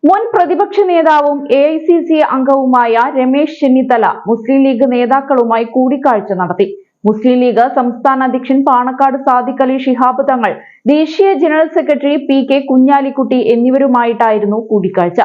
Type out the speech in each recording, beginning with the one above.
മുൻ പ്രതിപക്ഷ നേതാവും എഐസിസി അംഗവുമായ രമേശ് ചെന്നിത്തല മുസ്ലിം ലീഗ് നേതാക്കളുമായി കൂടിക്കാഴ്ച നടത്തി. മുസ്ലിം ലീഗ് സംസ്ഥാന അധ്യക്ഷൻ പാണക്കാട് സാദിഖ് അലി ശിഹാബ് തങ്ങൾ, ദേശീയ ജനറൽ സെക്രട്ടറി പി.കെ. കുഞ്ഞാലിക്കുട്ടി എന്നിവരുമായിട്ടായിരുന്നു കൂടിക്കാഴ്ച.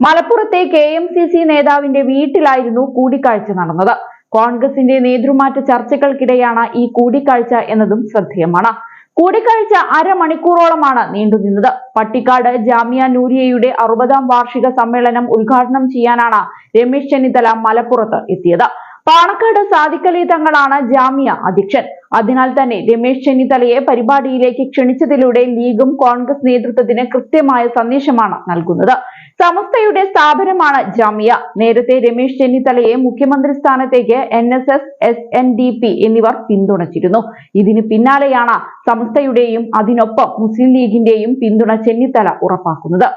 മലപ്പുറത്തെ കെഎംസിസി നേതാവിന്റെ വീട്ടിലായിരുന്നു കൂടിക്കാഴ്ച നടന്നത്. കോൺഗ്രസിന്റെ നേതൃമാറ്റ ചർച്ചകൾക്കിടെയാണ് ഈ കൂടിക്കാഴ്ച എന്നതും ശ്രദ്ധേയമാണ്. കൂടിക്കാഴ്ച അരമണിക്കൂറോളമാണ് നീണ്ടുനിന്നത്. പട്ടിക്കാട് ജാമിയ നൂരിയയുടെ 60ാം വാർഷിക സമ്മേളനം ഉദ്ഘാടനം ചെയ്യാനാണ് രമേശ് ചെന്നിത്തല മലപ്പുറത്ത് എത്തിയത്. പാണക്കാട് സാദിഖ് അലി തങ്ങളാണ് ജാമിയ അധ്യക്ഷൻ. അതിനാൽ തന്നെ രമേശ് ചെന്നിത്തലയെ പരിപാടിയിലേക്ക് ക്ഷണിച്ചതിലൂടെ ലീഗും കോൺഗ്രസ് നേതൃത്വത്തിന് കൃത്യമായ സന്ദേശമാണ് നൽകുന്നത്. സമസ്തയുടെ സ്ഥാപനമാണ് ജാമിയ. നേരത്തെ രമേശ് ചെന്നിത്തലയെ മുഖ്യമന്ത്രി സ്ഥാനത്തേക്ക് NSS, SNDP എന്നിവർ പിന്തുണച്ചിരുന്നു. ഇതിന് പിന്നാലെയാണ് സമസ്തയുടെയും അതിനൊപ്പം മുസ്ലിം ലീഗിന്റെയും പിന്തുണ ചെന്നിത്തല ഉറപ്പാക്കുന്നത്.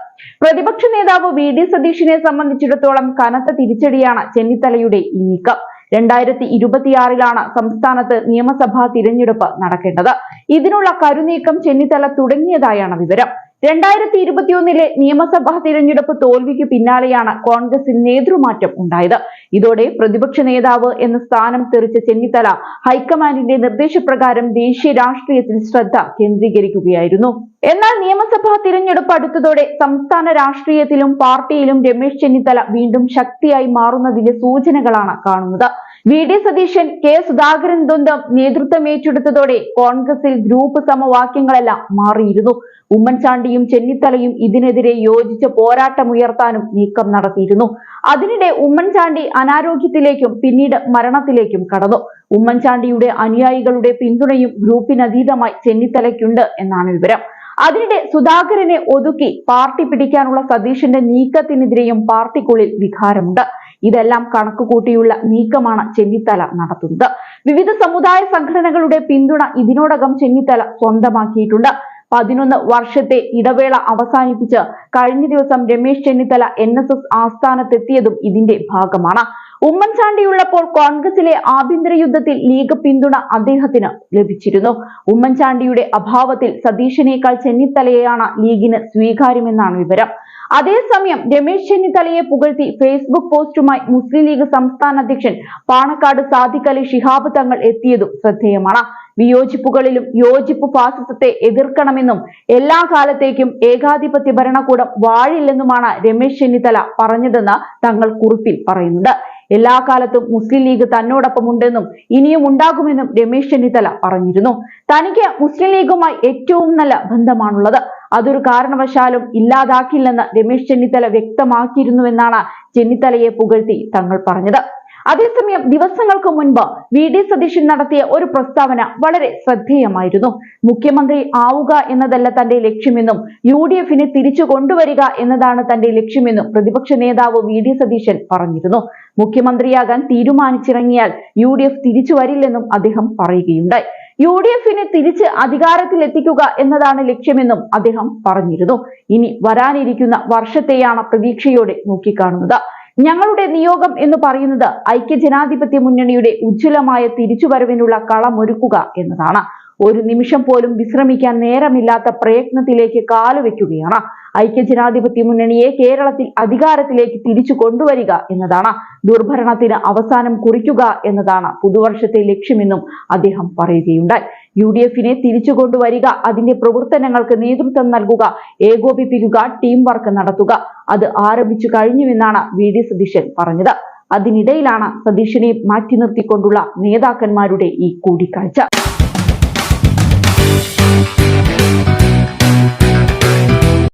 പ്രതിപക്ഷ നേതാവ് VD സതീശനെ സംബന്ധിച്ചിടത്തോളം കനത്ത തിരിച്ചടിയാണ് ചെന്നിത്തലയുടെ ഈ നീക്കം. 2026 സംസ്ഥാനത്ത് നിയമസഭാ തിരഞ്ഞെടുപ്പ് നടക്കേണ്ടത്. ഇതിനുള്ള കരുനീക്കം ചെന്നിത്തല തുടങ്ങിയതായാണ് വിവരം. 2021 നിയമസഭാ തിരഞ്ഞെടുപ്പ് തോൽവിക്ക് പിന്നാലെയാണ് കോൺഗ്രസിൽ നേതൃമാറ്റം ഉണ്ടായത്. ഇതോടെ പ്രതിപക്ഷ നേതാവ് എന്ന സ്ഥാനം തെറിച്ച ചെന്നിത്തല ഹൈക്കമാൻഡിന്റെ നിർദ്ദേശപ്രകാരം ദേശീയ രാഷ്ട്രീയത്തിൽ ശ്രദ്ധ കേന്ദ്രീകരിക്കുകയായിരുന്നു. എന്നാൽ നിയമസഭാ തിരഞ്ഞെടുപ്പ് അടുത്തതോടെ സംസ്ഥാന രാഷ്ട്രീയത്തിലും പാർട്ടിയിലും രമേശ് ചെന്നിത്തല വീണ്ടും ശക്തിയായി മാറുന്നതിന്റെ സൂചനകളാണ് കാണുന്നത്. VD സതീശൻ, K സുധാകരൻ ദ്വന്ദ്വം നേതൃത്വം ഏറ്റെടുത്തതോടെ കോൺഗ്രസിൽ ഗ്രൂപ്പ് സമവാക്യങ്ങളെല്ലാം മാറിയിരുന്നു. ഉമ്മൻചാണ്ടിയും ചെന്നിത്തലയും ഇതിനെതിരെ യോജിച്ച പോരാട്ടമുയർത്താനും നീക്കം നടത്തിയിരുന്നു. അതിനിടെ ഉമ്മൻചാണ്ടി അനാരോഗ്യത്തിലേക്കും പിന്നീട് മരണത്തിലേക്കും കടന്നു. ഉമ്മൻചാണ്ടിയുടെ അനുയായികളുടെ പിന്തുണയും ഗ്രൂപ്പിനതീതമായി ചെന്നിത്തലയ്ക്കുണ്ട് എന്നാണ് വിവരം. അതിനിടെ സുധാകരനെ ഒതുക്കി പാർട്ടി പിടിക്കാനുള്ള സതീശന്റെ നീക്കത്തിനെതിരെയും പാർട്ടിക്കുള്ളിൽ വികാരമുണ്ട്. ഇതെല്ലാം കണക്കുകൂട്ടിയുള്ള നീക്കമാണ് ചെന്നിത്തല നടത്തുന്നത്. വിവിധ സമുദായ സംഘടനകളുടെ പിന്തുണ ഇതിനോടകം ചെന്നിത്തല സ്വന്തമാക്കിയിട്ടുണ്ട്. 11 വർഷത്തെ ഇടവേള അവസാനിപ്പിച്ച് കഴിഞ്ഞ ദിവസം രമേശ് ചെന്നിത്തല NSS ആസ്ഥാനത്തെത്തിയതും ഇതിന്റെ ഭാഗമാണ്. ഉമ്മൻചാണ്ടിയുള്ളപ്പോൾ കോൺഗ്രസിലെ ആഭ്യന്തര യുദ്ധത്തിൽ ലീഗ് പിന്തുണ അദ്ദേഹത്തിന് ലഭിച്ചിരുന്നു. ഉമ്മൻചാണ്ടിയുടെ അഭാവത്തിൽ സതീശനേക്കാൾ ചെന്നിത്തലയെയാണ് ലീഗിന് സ്വീകാര്യമെന്നാണ് വിവരം. അതേസമയം രമേശ് ചെന്നിത്തലയെ പുകഴ്ത്തി ഫേസ്ബുക്ക് പോസ്റ്റുമായി മുസ്ലിം ലീഗ് സംസ്ഥാന അധ്യക്ഷൻ പാണക്കാട് സാദിഖ് അലി ശിഹാബ് തങ്ങൾ എത്തിയതും ശ്രദ്ധേയമാണ്. വിയോജിപ്പുകളിലും യോജിപ്പ് ഫാസിസത്തെ എതിർക്കണമെന്നും എല്ലാ കാലത്തേക്കും ഏകാധിപത്യ ഭരണകൂടം വാഴില്ലെന്നുമാണ് രമേശ് ചെന്നിത്തല പറഞ്ഞതെന്ന് തങ്ങൾ കുറിപ്പിൽ പറയുന്നുണ്ട്. എല്ലാ കാലത്തും മുസ്ലിം ലീഗ് തന്നോടൊപ്പമുണ്ടെന്നും ഇനിയും ഉണ്ടാകുമെന്നും രമേശ് ചെന്നിത്തല പറഞ്ഞിരുന്നു. തനിക്ക് മുസ്ലിം ലീഗുമായി ഏറ്റവും നല്ല ബന്ധമാണുള്ളത്. അതൊരു കാരണവശാലും ഇല്ലാതാക്കില്ലെന്ന് രമേശ് ചെന്നിത്തല വ്യക്തമാക്കിയിരുന്നുവെന്നാണ് ചെന്നിത്തലയെ പുകഴ്ത്തി തങ്ങൾ പറഞ്ഞത്. അതേസമയം ദിവസങ്ങൾക്ക് മുൻപ് VD സതീശൻ നടത്തിയ ഒരു പ്രസ്താവന വളരെ ശ്രദ്ധേയമായിരുന്നു. മുഖ്യമന്ത്രി ആവുക എന്നതല്ല തന്റെ ലക്ഷ്യമെന്നും UDFനെ തിരിച്ചു കൊണ്ടുവരിക എന്നതാണ് തന്റെ ലക്ഷ്യമെന്നും പ്രതിപക്ഷ നേതാവ് VD സതീശൻ പറഞ്ഞിരുന്നു. മുഖ്യമന്ത്രിയാകാൻ തീരുമാനിച്ചിറങ്ങിയാൽ UDF തിരിച്ചു വരില്ലെന്നും അദ്ദേഹം പറയുകയുണ്ടായി. UDFനെ തിരിച്ച് അധികാരത്തിൽ എത്തിക്കുക എന്നതാണ് ലക്ഷ്യമെന്നും അദ്ദേഹം പറഞ്ഞിരുന്നു. ഇനി വരാനിരിക്കുന്ന വർഷത്തെയാണ് പ്രതീക്ഷയോടെ നോക്കിക്കാണുന്നത്. ഞങ്ങളുടെ നിയോഗം എന്ന് പറയുന്നത് ഐക്യജനാധിപത്യ മുന്നണിയുടെ ഉജ്ജ്വലമായ തിരിച്ചുവരവിനുള്ള കളമൊരുക്കുക എന്നതാണ്. ഒരു നിമിഷം പോലും വിശ്രമിക്കാൻ നേരമില്ലാത്ത പ്രയത്നത്തിലേക്ക് കാലുവെക്കുകയാണ്. ഐക്യജനാധിപത്യ മുന്നണിയെ കേരളത്തിൽ അധികാരത്തിലേക്ക് തിരിച്ചു കൊണ്ടുവരിക എന്നതാണ്. ദുർഭരണത്തിന് അവസാനം കുറിക്കുക എന്നതാണ് പുതുവർഷത്തെ ലക്ഷ്യമെന്നും അദ്ദേഹം പറയുകയുണ്ടായി. UDFനെ തിരിച്ചു കൊണ്ടുവരിക, അതിന്റെ പ്രവർത്തനങ്ങൾക്ക് നേതൃത്വം നൽകുക, ഏകോപിപ്പിക്കുക, ടീം വർക്ക് നടത്തുക, അത് ആരംഭിച്ചു കഴിഞ്ഞുവെന്നാണ് VD സതീശൻ പറഞ്ഞത്. അതിനിടയിലാണ് സതീശനെ മാറ്റി നിർത്തിക്കൊണ്ടുള്ള നേതാക്കന്മാരുടെ ഈ കൂടിക്കാഴ്ച.